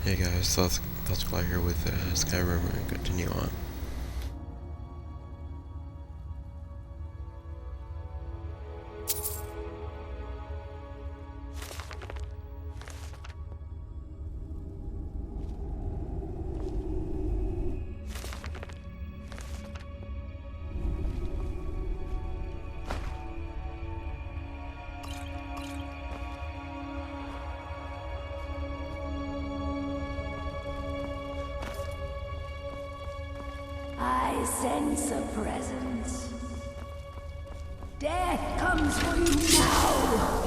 Hey guys, Thoughts Fly here with Skyrim. We're gonna continue on. I sense a presence. Death comes for you now!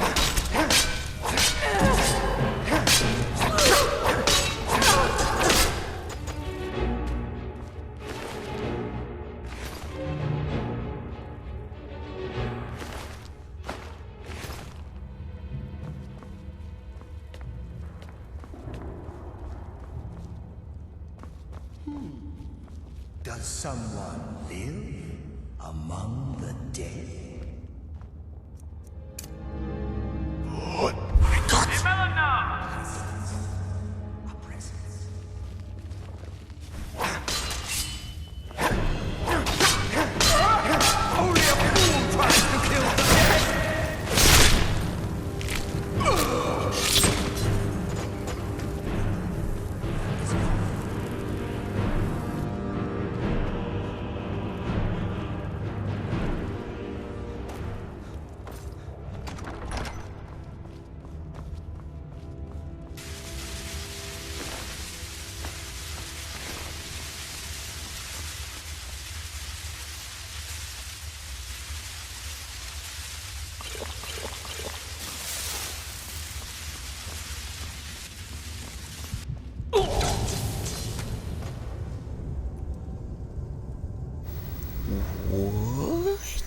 Does someone live among the dead? What? My God! I sense a presence. Only a fool tries to kill the dead! What?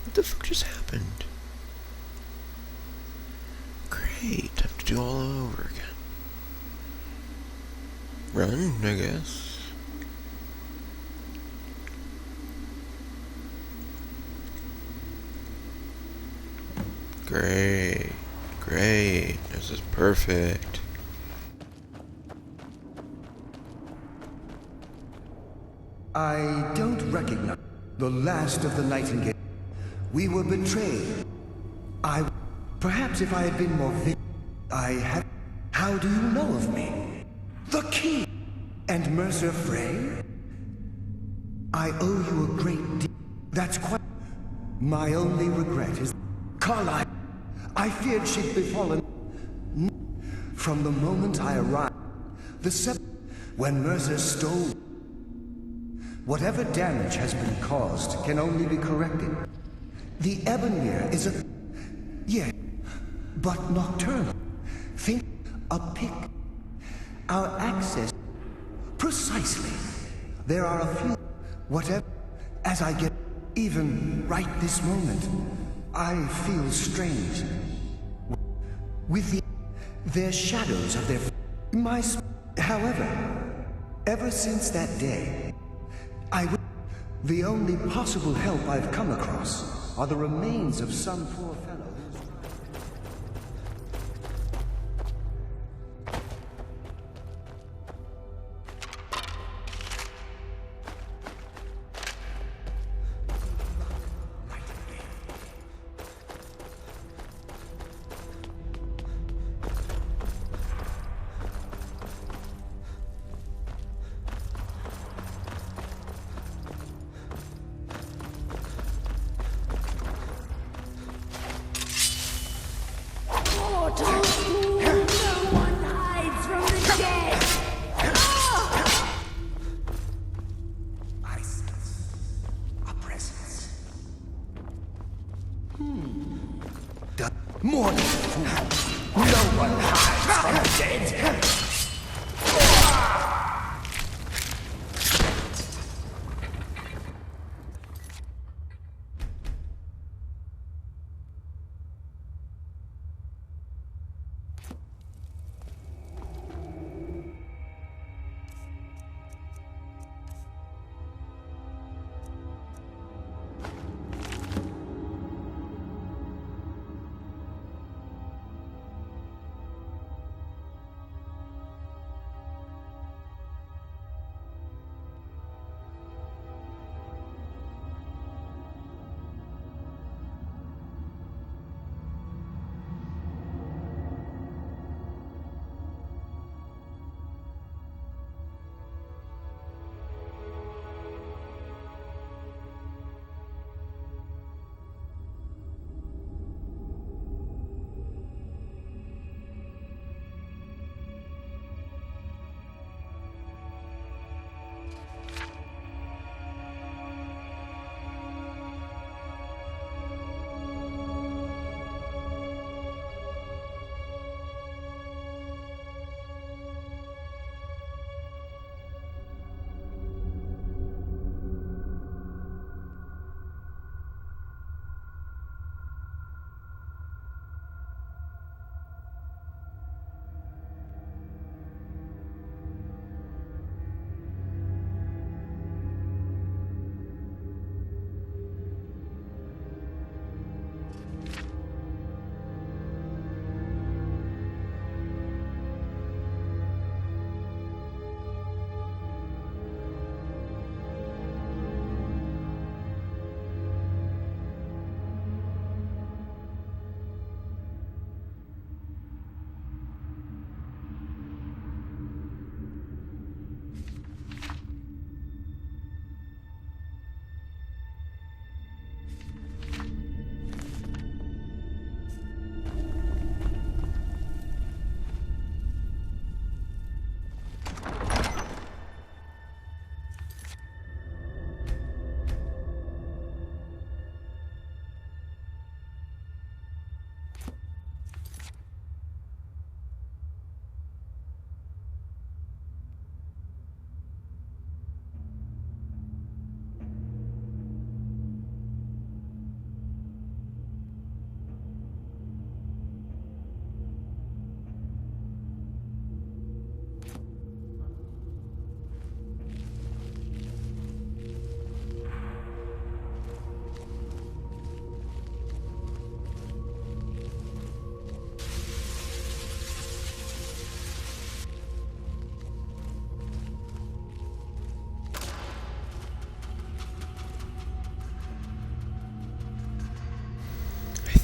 What the fuck just happened? Great, have to do all over again. Run, I guess. Great, great, this is perfect. I don't recognize the last of the Nightingale. We were betrayed. Perhaps if I had been more I have... How do you know of me? The King! And Mercer Frey? I owe you a great deal. That's quite... My only regret is... Carlyle. I feared she'd befallen... From the moment I arrived. When Mercer stole... Whatever damage has been caused can only be corrected. The Ebonmere is a... Yeah, but nocturnal. Think a pick. Our access... Precisely. There are a few... Whatever... As I get... Even right this moment, I feel strange. With the... Their shadows of their... However, ever since that day... The only possible help I've come across are the remains of some poor fellow who's... More than a fool. No one hides from the dead.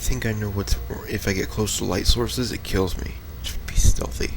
think I know what's... If I get close to light sources, it kills me. Just be stealthy.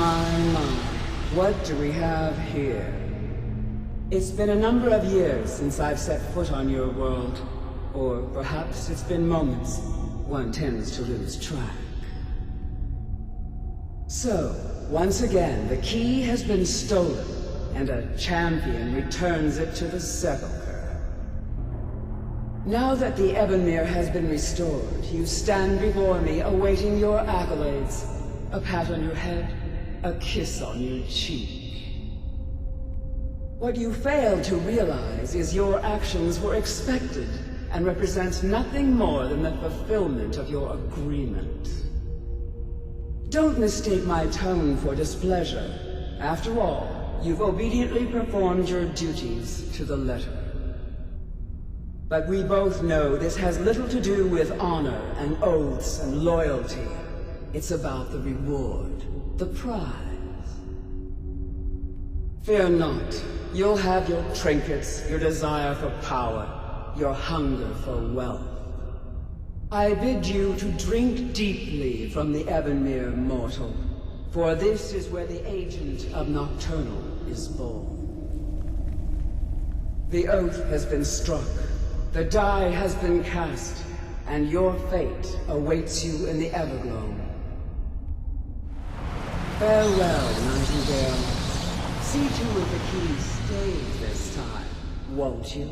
My, what do we have here? It's been a number of years since I've set foot on your world. Or perhaps it's been moments. One tends to lose track. So, once again, the key has been stolen, and a champion returns it to the sepulchre. Now that the Ebonmere has been restored, you stand before me awaiting your accolades. A pat on your head, a kiss on your cheek. What you fail to realize is your actions were expected and represent nothing more than the fulfillment of your agreement. Don't mistake my tone for displeasure. After all, you've obediently performed your duties to the letter. But we both know this has little to do with honor and oaths and loyalty. It's about the reward, the prize. Fear not. You'll have your trinkets, your desire for power, your hunger for wealth. I bid you to drink deeply from the Ebonmere mortal, for this is where the agent of Nocturnal is born. The oath has been struck, the die has been cast, and your fate awaits you in the Evergloam. Farewell, Nightingale. See to it the key stays this time, won't you?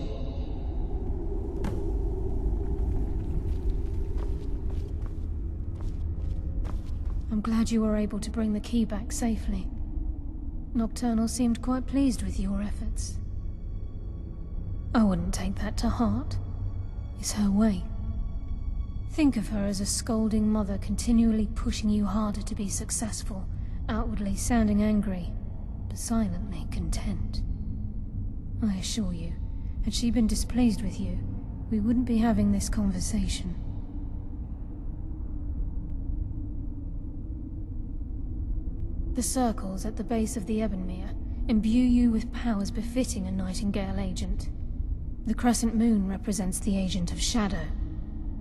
I'm glad you were able to bring the key back safely. Nocturnal seemed quite pleased with your efforts. I wouldn't take that to heart. It's her way. Think of her as a scolding mother continually pushing you harder to be successful, outwardly sounding angry, but silently content. I assure you, had she been displeased with you, we wouldn't be having this conversation. The circles at the base of the Ebonmere imbue you with powers befitting a Nightingale agent. The crescent moon represents the agent of shadow,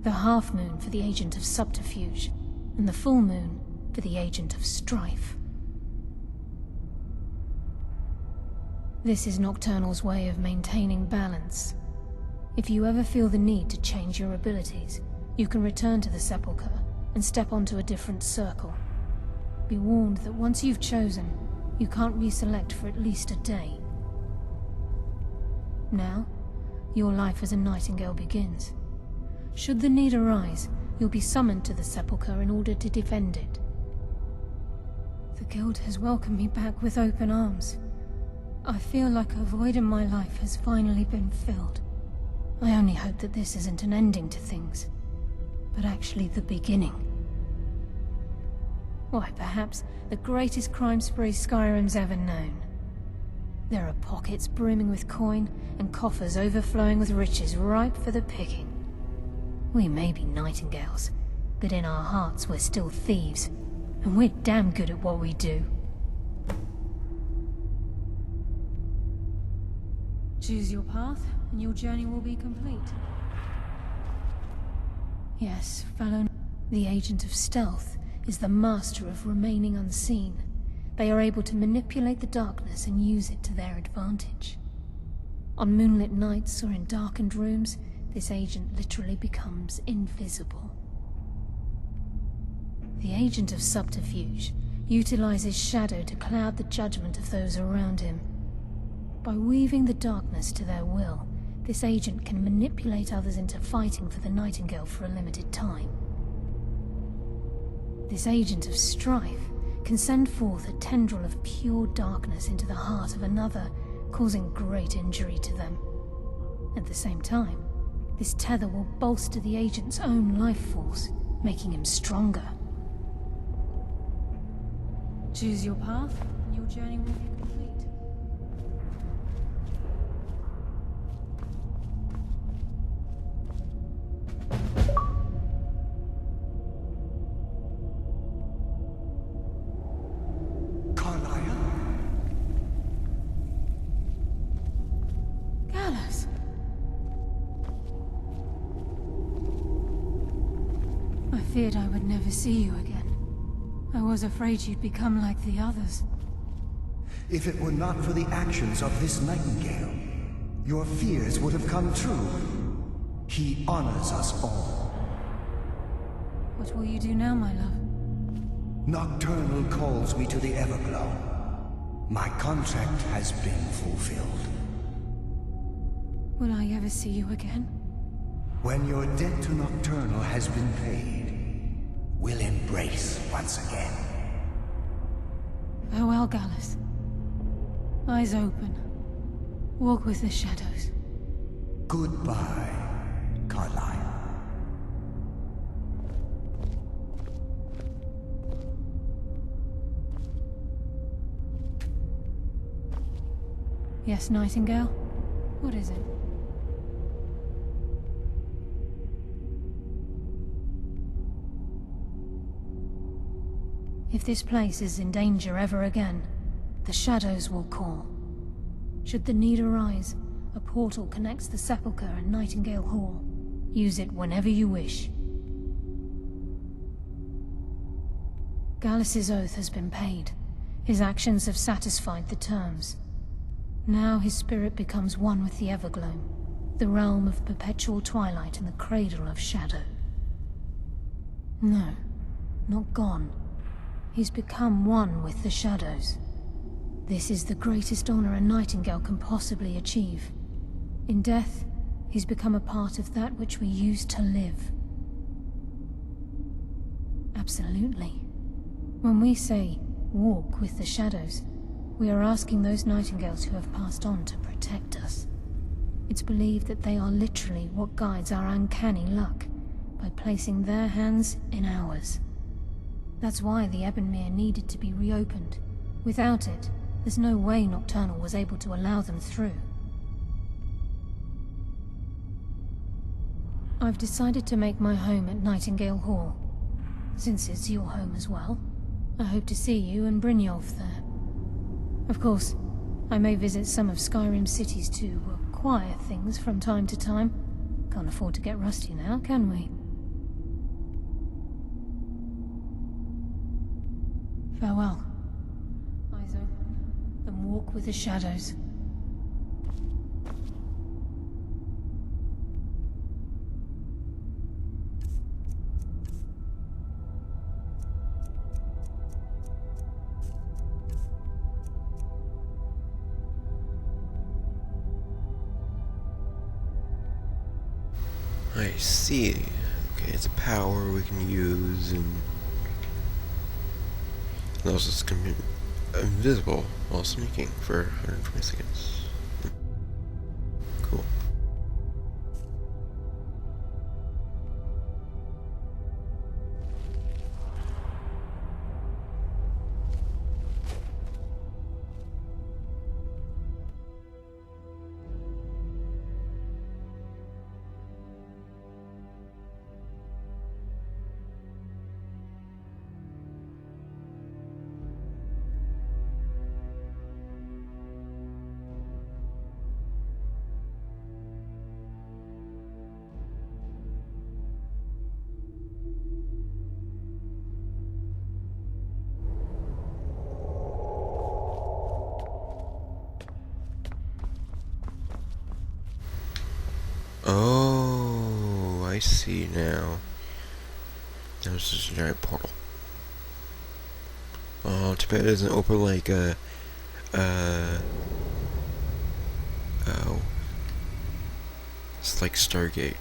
the half moon for the agent of subterfuge, and the full moon for the agent of strife. This is Nocturnal's way of maintaining balance. If you ever feel the need to change your abilities, you can return to the Sepulchre and step onto a different circle. Be warned that once you've chosen, you can't reselect for at least a day. Now, your life as a Nightingale begins. Should the need arise, you'll be summoned to the Sepulchre in order to defend it. The Guild has welcomed me back with open arms. I feel like a void in my life has finally been filled. I only hope that this isn't an ending to things, but actually the beginning. Why, perhaps the greatest crime spree Skyrim's ever known. There are pockets brimming with coin, and coffers overflowing with riches ripe for the picking. We may be Nightingales, but in our hearts we're still thieves, and we're damn good at what we do. Choose your path, and your journey will be complete. Yes, fellow... The agent of stealth is the master of remaining unseen. They are able to manipulate the darkness and use it to their advantage. On moonlit nights or in darkened rooms, this agent literally becomes invisible. The agent of subterfuge utilizes shadow to cloud the judgment of those around him. By weaving the darkness to their will, this agent can manipulate others into fighting for the Nightingale for a limited time. This agent of strife can send forth a tendril of pure darkness into the heart of another, causing great injury to them. At the same time, this tether will bolster the agent's own life force, making him stronger. Choose your path, and your journey will be complete. I feared I would never see you again. I was afraid you'd become like the others. If it were not for the actions of this nightingale, your fears would have come true. He honors us all. What will you do now, my love? Nocturnal calls me to the Everglow. My contract has been fulfilled. Will I ever see you again? When your debt to Nocturnal has been paid, we'll embrace once again. Farewell, Gallus. Eyes open. Walk with the shadows. Goodbye, Carlyle. Yes, Nightingale? What is it? If this place is in danger ever again, the shadows will call. Should the need arise, a portal connects the Sepulchre and Nightingale Hall. Use it whenever you wish. Gallus's oath has been paid. His actions have satisfied the terms. Now his spirit becomes one with the Everglow, the realm of perpetual twilight and the cradle of shadow. No, not gone. He's become one with the shadows. This is the greatest honor a Nightingale can possibly achieve. In death, he's become a part of that which we used to live. Absolutely. When we say, walk with the shadows, we are asking those Nightingales who have passed on to protect us. It's believed that they are literally what guides our uncanny luck, by placing their hands in ours. That's why the Ebonmere needed to be reopened. Without it, there's no way Nocturnal was able to allow them through. I've decided to make my home at Nightingale Hall. Since it's your home as well, I hope to see you and Brynjolf there. Of course, I may visit some of Skyrim's cities to acquire things from time to time. Can't afford to get rusty now, can we? Farewell. Eyes open, and walk with the shadows. I see. Okay, it's a power we can use, and also it's gonna be invisible while sneaking for 120 seconds. Cool. Oh, I see now. There's just a giant portal. Oh, too bad it doesn't open like oh. It's like Stargate.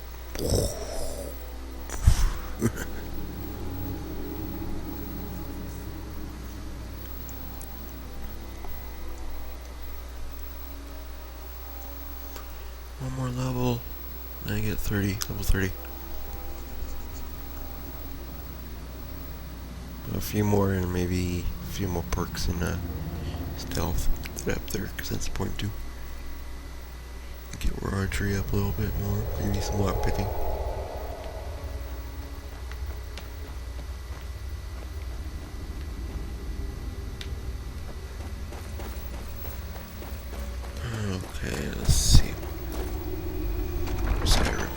One more level. Then I get 30, level 30. A few more and maybe a few more perks in stealth. Get up there, because that's point 2. Get our archery up a little bit more. Maybe some lockpicking. Okay, let's see. Skyrim.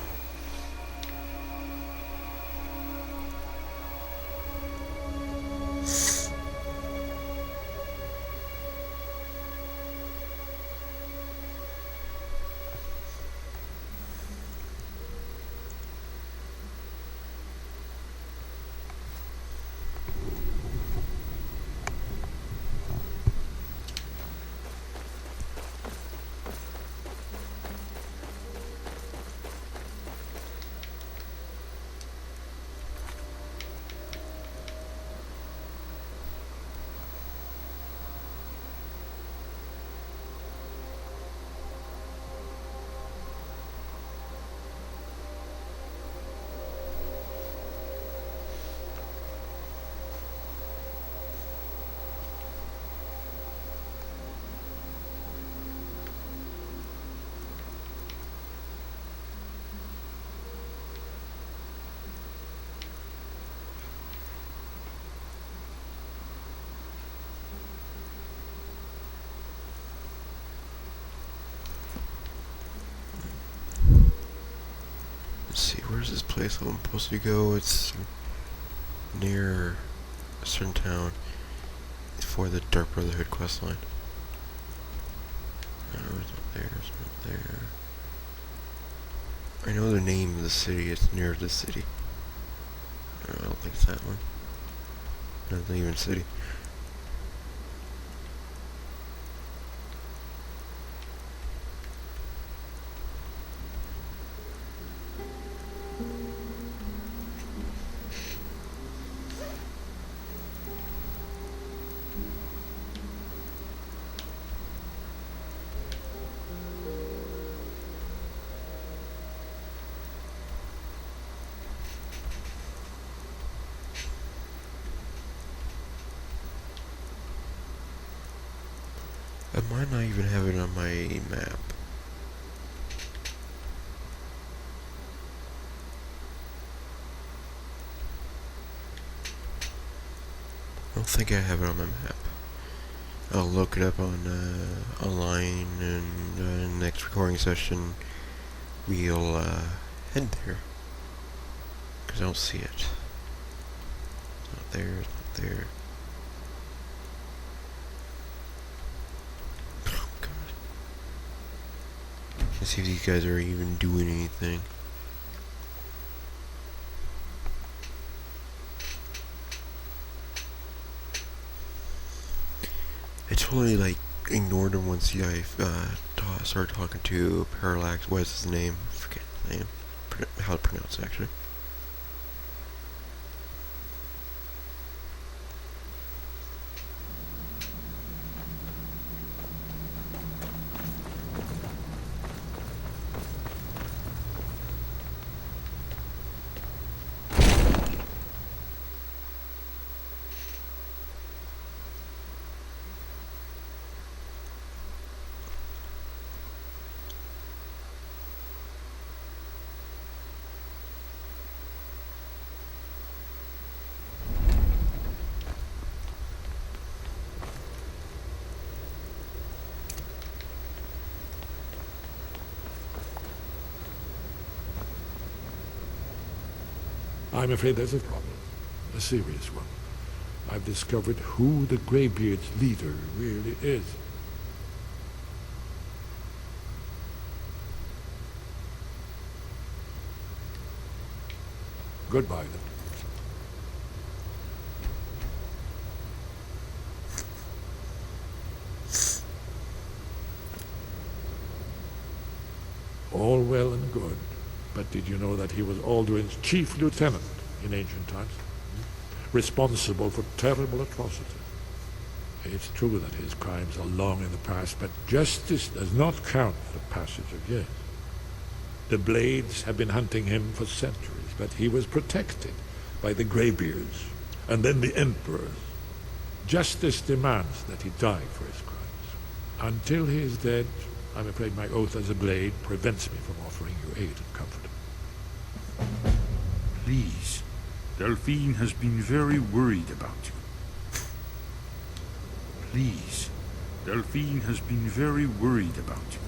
where's this place I'm supposed to go? It's near a certain town. It's for the Dark Brotherhood questline. It's not there, it's not there. I know the name of the city, it's near the city. I don't think it's that one. Not even a city. I might not even have it on my map. I don't think I have it on my map. I'll look it up on online, and next recording session we'll head there. Because I don't see it. It's not there, it's not there. Let's see if these guys are even doing anything. I totally ignored him once I started talking to Parallax. What's his name? I forget his name. How to pronounce it, actually. I'm afraid there's a problem, a serious one. I've discovered who the Greybeard's leader really is. Goodbye, then. All well and good. But did you know that he was Alduin's chief lieutenant in ancient times? Responsible for terrible atrocities. It's true that his crimes are long in the past, but justice does not count the passage of years. The Blades have been hunting him for centuries, but he was protected by the Greybeards, and then the Emperors. Justice demands that he die for his crimes. Until he is dead, I'm afraid my oath as a Blade prevents me from offering you aid and comfort. Please. Delphine has been very worried about you. Please. Delphine has been very worried about you.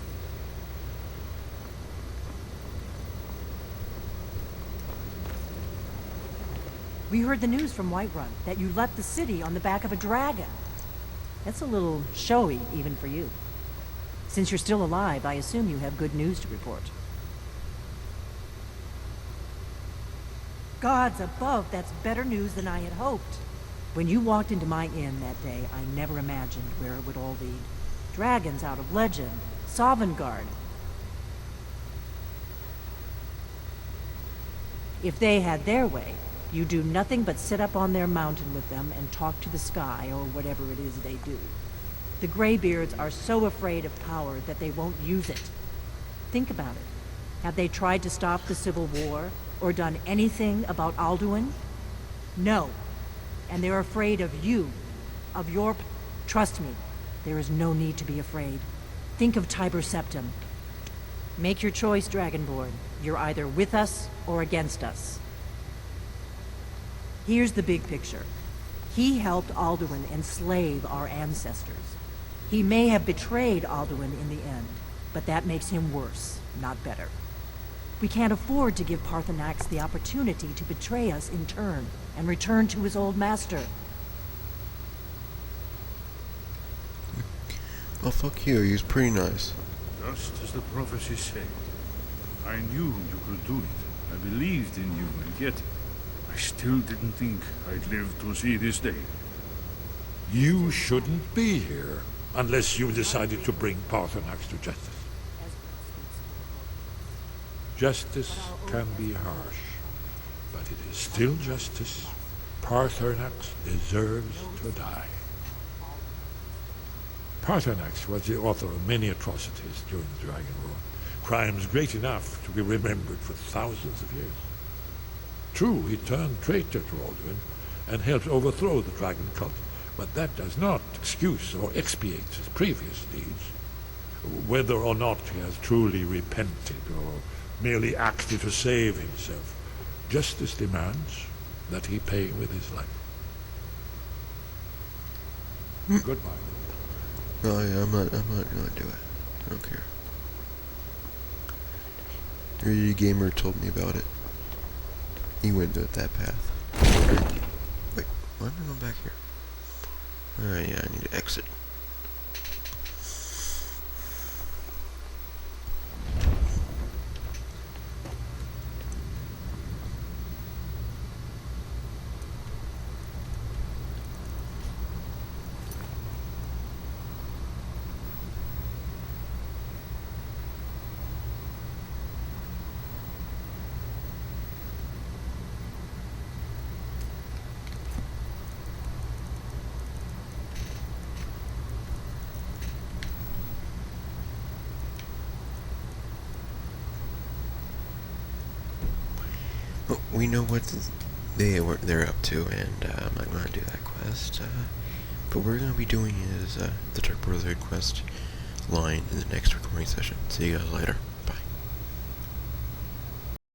We heard the news from Whiterun that you left the city on the back of a dragon. That's a little showy, even for you. Since you're still alive, I assume you have good news to report. Gods above, that's better news than I had hoped. When you walked into my inn that day, I never imagined where it would all lead. Dragons out of legend, Sovngarde. If they had their way, you do nothing but sit up on their mountain with them and talk to the sky, or whatever it is they do. The Greybeards are so afraid of power that they won't use it. Think about it. Have they tried to stop the Civil War, or done anything about Alduin? No. And they're afraid of you, of your... Trust me, there is no need to be afraid. Think of Tiber Septim. Make your choice, Dragonborn. You're either with us or against us. Here's the big picture. He helped Alduin enslave our ancestors. He may have betrayed Alduin in the end, but that makes him worse, not better. We can't afford to give Parthenax the opportunity to betray us in turn and return to his old master. Oh, fuck you. He was pretty nice. Just as the prophecies say. I knew you could do it. I believed in you, and yet I still didn't think I'd live to see this day. You shouldn't be here unless you decided to bring Parthenax to justice. Justice can be harsh, but it is still justice. Parthenax deserves to die. Parthenax was the author of many atrocities during the Dragon War, crimes great enough to be remembered for thousands of years. True, he turned traitor to Alduin and helped overthrow the dragon cult, but that does not excuse or expiate his previous deeds. Whether or not he has truly repented or merely acted to save himself, justice demands that he pay with his life. Goodbye. No, yeah, I'm not gonna do it. I don't care. The gamer told me about it. He went that path. Wait, why am I going back here? Alright, yeah, I need to exit. Well, we know what they're up to, and I'm not going to do that quest. But what we're going to be doing is the Dark Brotherhood quest line in the next recording session. See you guys later.